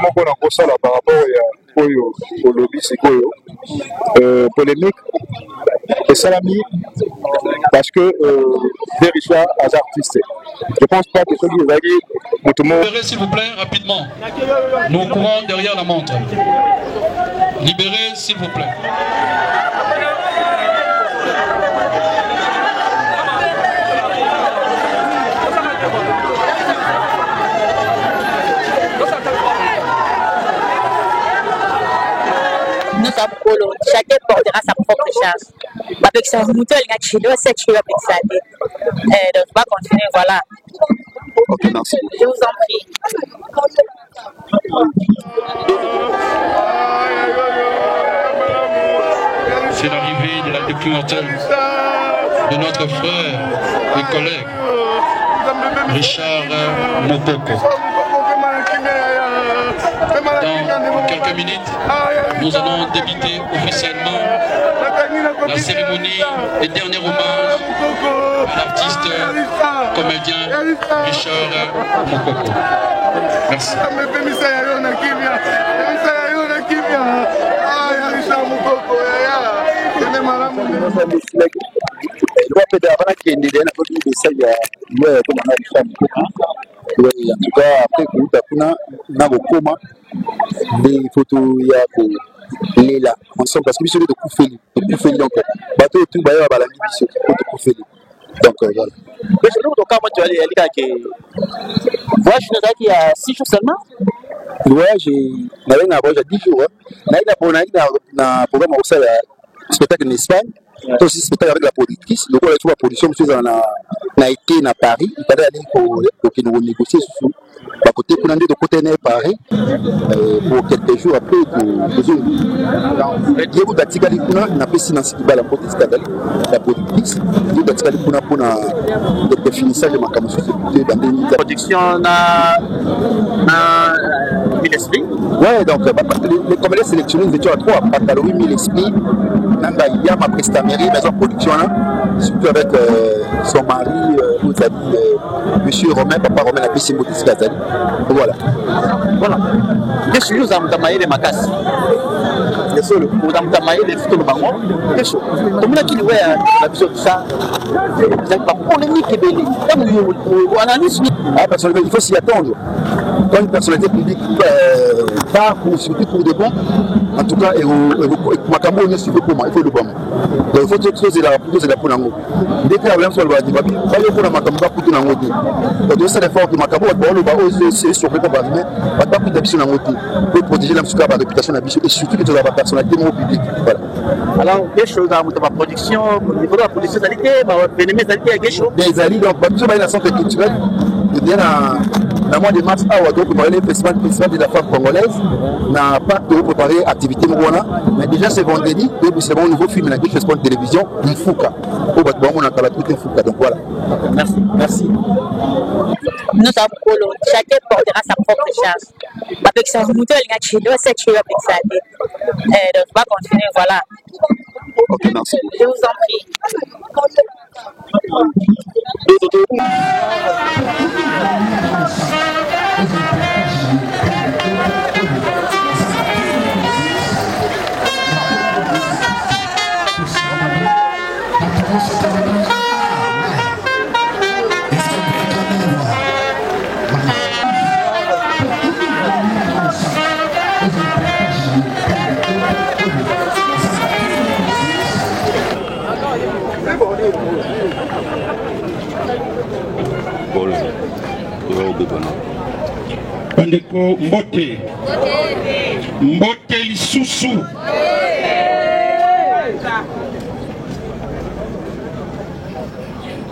moko na kosala par rapport ya oyo olobi sikoyo polémique esalami parce que des Richard as artiste. Je pense pas que celui qui libérez s'il vous plaît rapidement. Nous courons derrière la montre. Libérez s'il vous plaît. Nous sommes chacun portera sa propre charge. Avec sa moto, il y a chilo, c'est chilo avec sa tête. Donc, on va continuer, voilà. Ok, merci. Je vous en prie. C'est l'arrivée de la documentaire de notre frère et collègue Richard Mokoko. Dans quelques minutes, nous allons débuter officiellement la cérémonie et dernier hommage à l'artiste comédien Richard Mokoko. Merci. En tout cas, après kuuta kuna na bokoma des photos ya ko lela ensemble parce que biso de kufeli donc bateau tout bayo balangi biso de kufeli donc voilà. Mais je trouve que quand tu allais voyage il y a 6 jours seulement. Voyage n'avait un voyage à 10 jours. Na programme au sein spectacle en Espagne. Aussi spectacle avec la productrice. Donc on a trouvé la production monsieur na été na Paris. Il fallait aller pour nous négocier sur à côté pour aller de côté à Paris pour quelques jours après pour vous d'Atikali kuna na pesi na sikiba la productrice vous d'Atikali kuna pour na le finissage de ma caméra dans des production na Mille Esprits. Ouais, donc comme les sélectionnés nous étions à 3 Pantaloui, Mille Esprits, Nanga Iliam, après Staméry, maison production là, surtout avec son mari, nos amis, monsieur Romain, papa Romain, la piscine Boutis Gazali. Voilà. Voilà. Qu'est-ce que nous avons tamaillé les macasses? Nous avons tamaillé les photos de Bango. Qu'est-ce que nous avons dit la vision de ça? On est ni Kébélé. Ah, personnellement, il faut s'y attendre. Quand une personnalité publique part pour surtout pour de bon, en tout cas, il faut le bon. Donc il faut trouver la pour l'ango. Dès que la violence soit le bâtiment, il faut que la macamba pour tout l'ango. Donc c'est l'effort que macabo va oser sur le bâtiment, va pas plus d'habitude l'ango pour protéger la réputation et surtout que tu as la personnalité publique. Voilà. Alors, des choses dans ma production, il faudra la production qualité, des alliés, donc, tout le centre culturel, bien dans le mois de mars, donc, on va aller au festival de la femme congolaise, n'a pas de préparer activité, mais déjà c'est vendredi, c'est un nouveau film, je fais télévision, il faut qu'à. Donc voilà. Merci. Merci. Nous sommes chacun portera sa propre charge. Avec sa moto, il y a chilo, c'est chilo avec sa tête. Donc, on va continuer, voilà. Ok, merci. Je vous en prie. Bandeko Mbote Mbote lisusu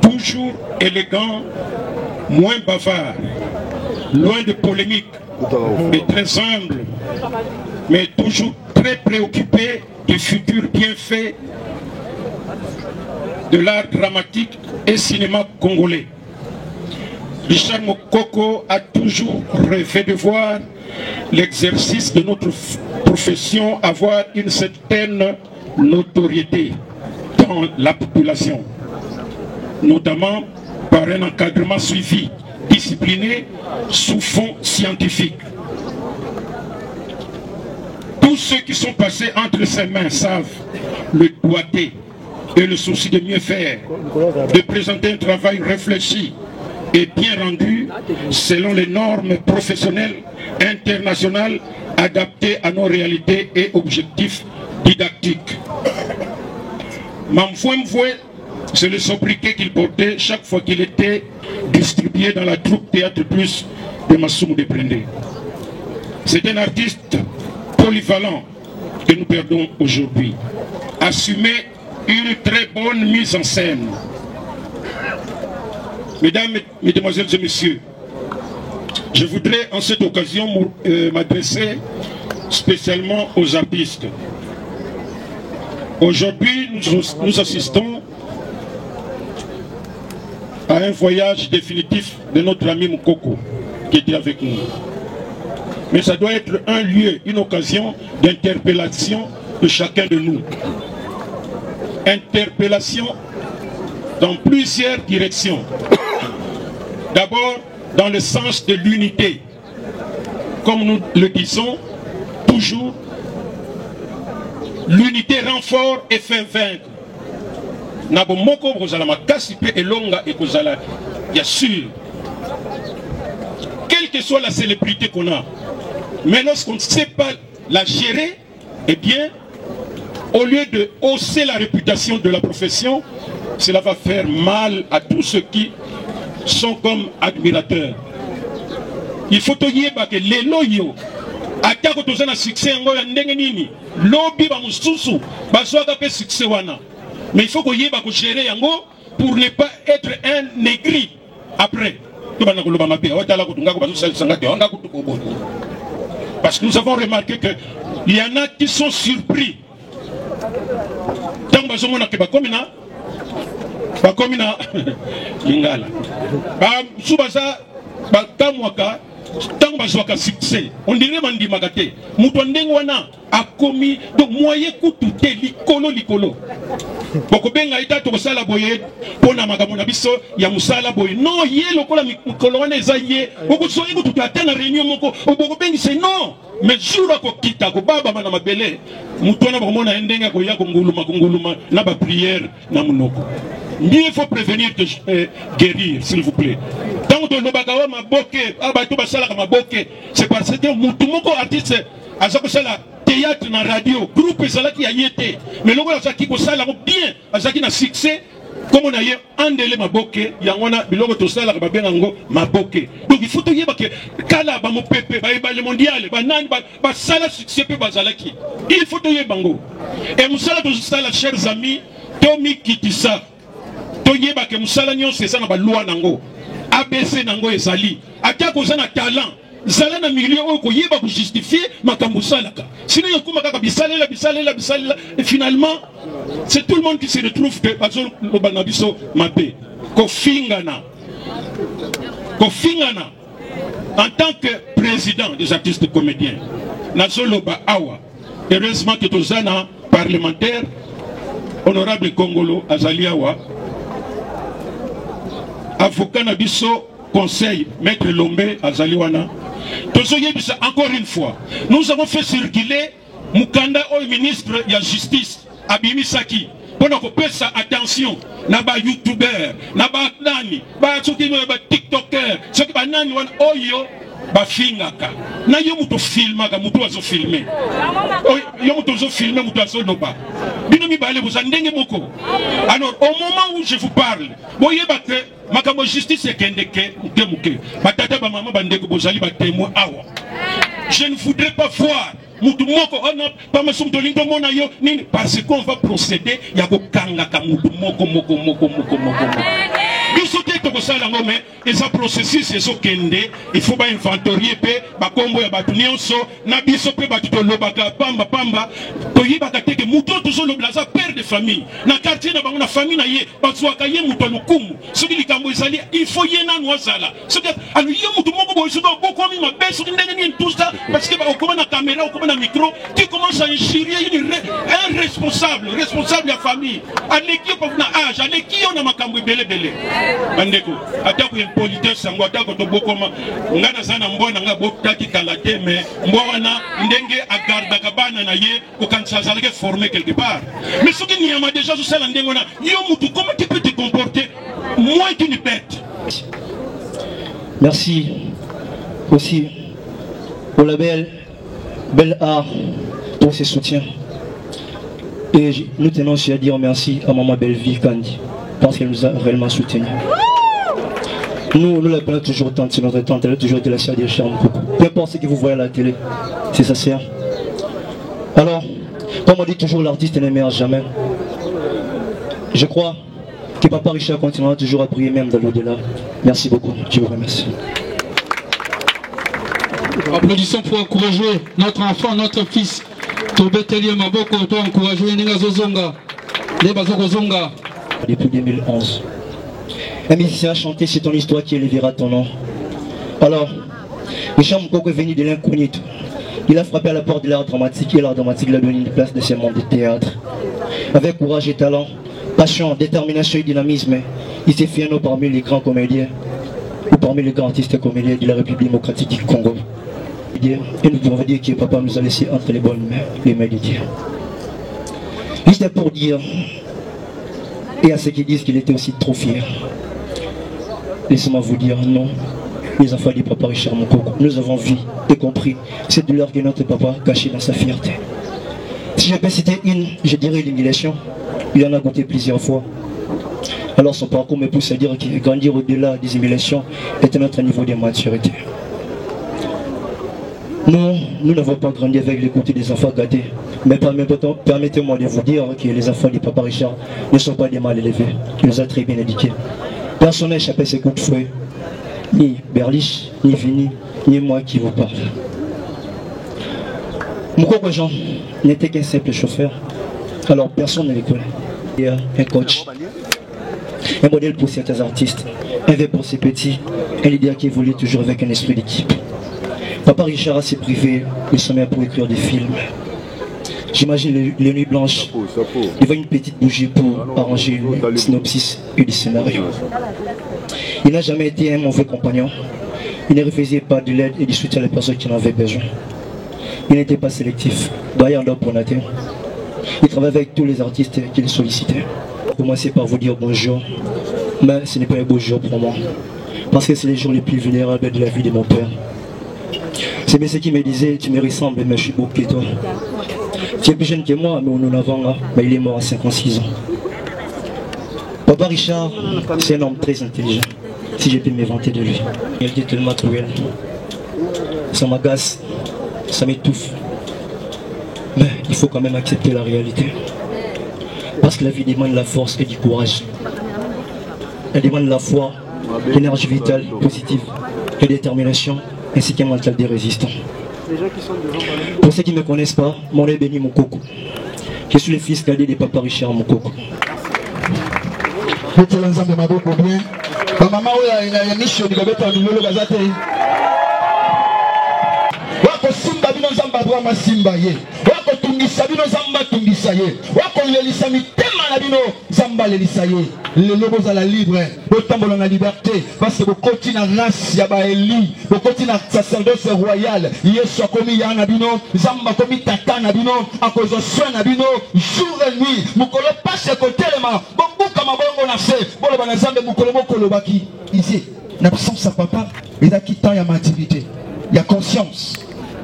toujours élégant, moins bavard, loin de polémique et très humble, mais toujours très préoccupé du futur bienfait de l'art dramatique et cinéma congolais. Richard Mokoko a toujours rêvé de voir l'exercice de notre profession avoir une certaine notoriété dans la population, notamment par un encadrement suivi, discipliné, sous fond scientifique. ceux qui sont passés entre ses mains savent le doigté et le souci de mieux faire, de présenter un travail réfléchi et bien rendu selon les normes professionnelles internationales adaptées à nos réalités et objectifs didactiques. Mamfouemfoué, c'est le sobriquet qu'il portait chaque fois qu'il était distribué dans la troupe Théâtre Plus de Massoum de Prendé. C'est un artiste polyvalent que nous perdons aujourd'hui. Assumer une très bonne mise en scène. Mesdames, Mesdemoiselles et Messieurs, je voudrais en cette occasion m'adresser spécialement aux artistes. Aujourd'hui, nous assistons à un voyage définitif de notre ami Moukoko qui était avec nous. Mais ça doit être un lieu, une occasion d'interpellation de chacun de nous. Interpellation dans plusieurs directions. D'abord, dans le sens de l'unité. Comme nous le disons toujours, l'unité rend fort et fait vaincre. Nabomoko kozala makasi pe elonga et kozala, bien sûr. Quelle que soit la célébrité qu'on a, mais lorsqu'on ne sait pas la gérer, eh bien, au lieu de hausser la réputation de la profession, cela va faire mal à tous ceux qui sont comme admirateurs. Il faut que les loyaux, à quoi tu as un succès, lobby ba mususu, ba soaka pe succès wana. Mais il faut que tu gérer yango pour ne pas être un négri après. Parce que nous avons remarqué qu'il y en a qui sont surpris. Tant que nous bakomina lingala subaza bakamwaka tant bazwaka succès on dirait mandi magate muto ndenge wana akomi donc moyen kutu te likolo boko benga ita to sala boye pona makambo na biso ya musala boye non ye lokola mikolo wana eza ye boko soye kutu atana réunion moko boko bengi c'est non mais jour ko kita ko baba mana mabele muto na bako mona ndenga ko ya ko nguluma na ba prière na munoko. Il faut prévenir que guérir, s'il vous plaît. Tant que nous bagawa maboke, abatu basala kama boke, c'est parce que mutumoko artiste azako sala théâtre na radio, groupe ezala ki ayete. Mais loko la saki ko sala bien, azaki na succès. Comme on a eu andele maboke, yangona biloko to sala ka benga ngo maboke. Donc il faut te yeba que kala ba mo pepe, ba le mondial, ba nani ba sala succès pe bazala ki. Il faut te yeba ngo. Et musala to sala chers amis, Tommy Kitisa. Toyeba ke musala nyonso eza na balwa nango ABC nango ezali atia kozana talent zala na milieu oyo koyeba ko justifier makambo salaka sinon yokuma kaka bisalela et finalement c'est tout le monde qui se retrouve que bazolo bana biso mabe kofingana en tant que président des artistes comédiens nazoloba awa heureusement que tozana parlementaire honorable Kongolo Azaliawa avocat Nabiso conseil maître Lombe Azaliwana. Encore une fois, nous avons fait circuler Mukanda au ministre de la justice Abimi Saki pour nous faire attention naba youtubeur naba nani ba tiktoker ceux qui ba nani wan oyo ba fingaka na yo muto filmaka muto azo filmer yo muto azo filmer muto azo loba bino mi balé vous ndenge moko. Alors au moment où je vous parle boye bakre makambo justice ekendeke muke batata ba maman bandeko bozali ba témoin awa. Je ne voudrais pas voir mutu moko on pas masum to lindo mona yo nini parce qu'on va procéder ya ko kanga ka mutu moko. Mais les processus sont kende, il faut inventorier ba kombo ya batu nyonso na biso pe batu to lobaka pamba to yibaka teke muto toujours le blaza père de famille na quartier na bango na famille na ye bazwaka ye muto lokumu soki likambo ezali il faut ye na noazala soki alors yo mutu moko beaucoup ma baisse tout ça parce que au comment la caméra au comment la micro tu commences à injurier un responsable de la famille aleki ko na âge aleki on a makambo belé bandeko atako une politesse sango atako to bokoma ngana sana mbona nga botaki kalate mais mbona ndenge agarda kabana na ye ko kansa zalake formé quelque part mais ce qui n'y a déjà sur celle ndengona yo mutu comment tu peux te comporter moins qu'une bête. Merci aussi au label Bel Art pour ses soutiens. Et nous tenons aussi à dire merci à Maman Belleville Candy parce qu'elle nous a réellement soutenus. Nous l'appelons toujours tante, c'est notre tante, elle a toujours été la sœur des charmes. Peu importe ce que vous voyez à la télé, c'est sa sœur. Alors, comme on dit toujours, l'artiste n'émerge jamais. Je crois que Papa Richard continuera toujours à prier même dans l'au-delà. Merci beaucoup, je vous remercie. Applaudissons pour encourager notre enfant, notre fils. Tobeteli Maboko, pour encourager Ningazozonga. Depuis 2011. Un musicien a chanté, c'est ton histoire qui élèvera ton nom. Alors, Richard Mukoko est venu de l'incognito. Il a frappé à la porte de l'art dramatique et l'art dramatique lui a donné une place de ce monde de théâtre. Avec courage et talent, passion, détermination et dynamisme, il s'est fait un nom parmi les grands comédiens ou parmi les grands artistes et comédiens de la République démocratique du Congo. Et nous pouvons dire que papa nous a laissé entre les bonnes mains, les mains de Dieu. Juste pour dire, et à ceux qui disent qu'il était aussi trop fier, laissez-moi vous dire non, les enfants du papa Richard Mukoko, nous avons vu et compris cette douleur que notre papa cachait dans sa fierté. Si je peux citer une, je dirais l'humiliation. Il en a goûté plusieurs fois. Alors son parcours me pousse à dire que grandir au-delà des humiliations est un autre niveau de maturité. Non, nous n'avons pas grandi avec les côtés des enfants gâtés. Mais permettez-moi de vous dire que les enfants du papa Richard ne sont pas des mal élevés. Il nous a très bien éduqués. Personne n'a échappé ses coups de fouet. Ni Berlich, ni Vini, ni moi qui vous parle. Mukoko Jean n'était qu'un simple chauffeur. Alors personne ne les connaît. Il y a un coach, un modèle pour certains artistes, un verre pour ses petits, un leader qui évolue toujours avec un esprit d'équipe. Papa Richard a s'est privé le sommeil pour écrire des films. J'imagine les nuits blanches, devant une petite bougie pour arranger le synopsis et le scénario. Il n'a jamais été un mauvais compagnon. Il ne refusait pas de l'aide et du soutien à les personnes qui en avaient besoin. Il n'était pas sélectif. Il travaillait avec tous les artistes qui le sollicitaient. Je vais commencer par vous dire bonjour, mais ce n'est pas un beau jour pour moi, parce que c'est les jours les plus vulnérables de la vie de mon père. C'est bien ce qui me disait, tu me ressembles, mais je suis beau que toi. Tu es plus jeune que moi, mais nous n'avons là, mais il est mort à 56 ans. Papa Richard, c'est un homme très intelligent, si je peux m'inventer de lui. Il était tellement cruel. Ça m'agace, ça m'étouffe. Mais il faut quand même accepter la réalité. Parce que la vie demande la force et du courage. Elle demande la foi, l'énergie vitale, positive, la détermination, ainsi qu'un mental des résistants. Pour ceux qui ne me connaissent pas, mon nom est Béni Mukoko. Je suis le fils cadet de Papa Richard Mukoko. Simba bino zamba brama simba ye wako tungisa bino zamba tungisa ye wako lelisa mitema na bino zamba lelisa ye lelo bozala libre botambola na liberté parce que bokoti na race ya baeli bokoti na sacerdoce royal yesu akomi ya na bino zamba komi tata na bino akozwa soin na bino jour et nuit mukolo passe kotelema bobuka mabongo na se boloba na zambe mukolo mokolo baki ici na puissance sa papa ezaki temps ya maturité ya conscience.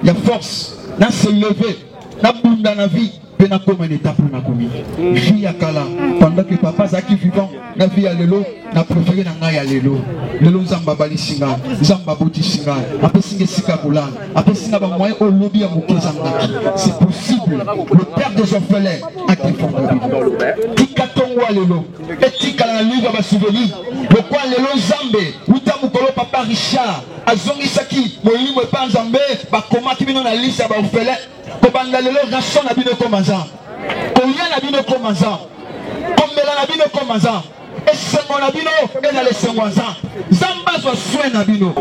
Il y a force, na se lever, na bunda na vie, pe na comme une étape na komi. Vie à kala, pendant que papa zaki vivant, na vie à lelo, na préféré na ngai à lelo. Lelo zamba bali singa, zamba boti singa, après singa sika bolan, après singa ba moyen au lobby à mouké zangaki. C'est possible, le père des orphelins a défendu. Tika tongwa lelo, et tika la livre ba souvenir. Le quoi lelo zambe, uta mukolo papa Richard. Azongisaki molimo epa nzambe bakomaki bino na liste ya baofele kobanda lelo ration na bino komanza kolia na bino komanza komela na bino komanza esengo na bino ezala esengo nza nzambe azwa soin na bino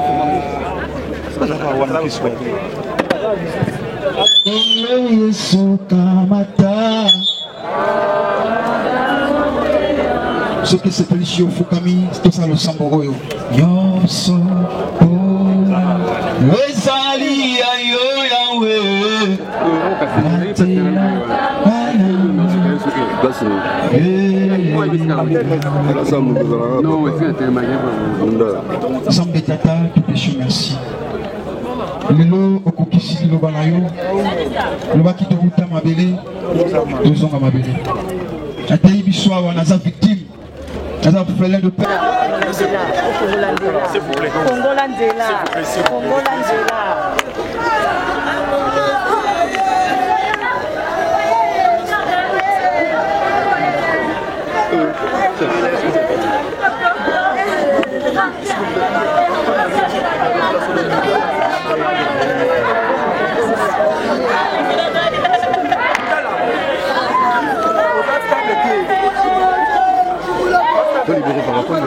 Ce qui s'appelle Chio Fukami, c'est ça le Samboroyo. Yoso, Wesali, Ayo, Yahweh. Zambetata, tout péché, merci. Lelo, Okukisi, le Banayo, le Bakito Ruta Mabele, deux ans à Mabele. Atei Bissoa, on a sa victime. C'est pour les libéré par rapport à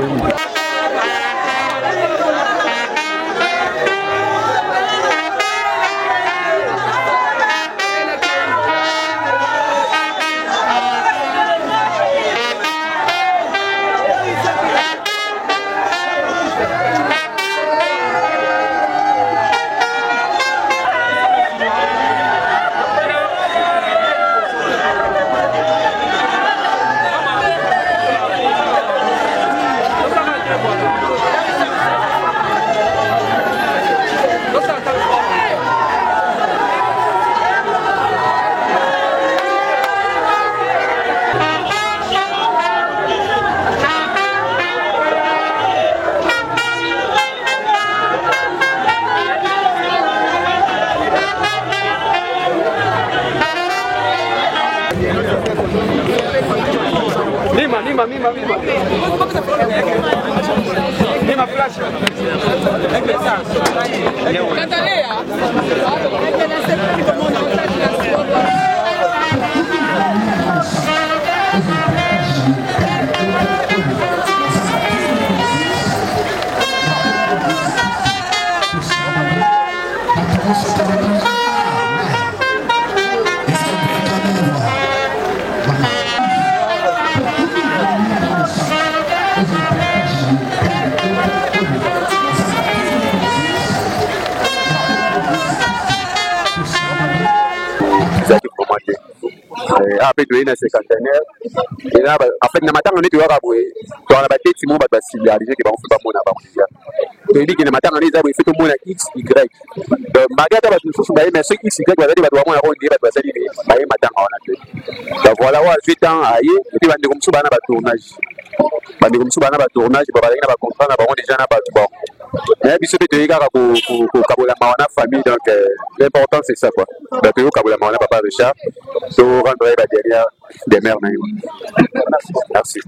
Mima flash. Après de une cinquantenaire et là en fait na matanga ni tuwa kabwe to na bateti mo ba basiliariser ke ba on fait pas mona ba muzia to ndi ke na matanga ni za bo fait mona x y donc magata ba tusu ba mais ceux x y ba zali ba to mona ko ndi ba basali ni ba matanga wana te donc voilà wa 8 ans aye et puis ba ndi komsu bana ba tournage ba ba contrat na ba on déjà na ba bon mais biso pe to yika ko kabola mawana famille donc l'important c'est ça quoi donc yo kabola mawana papa Richard to rendre la derrière des mères. Merci.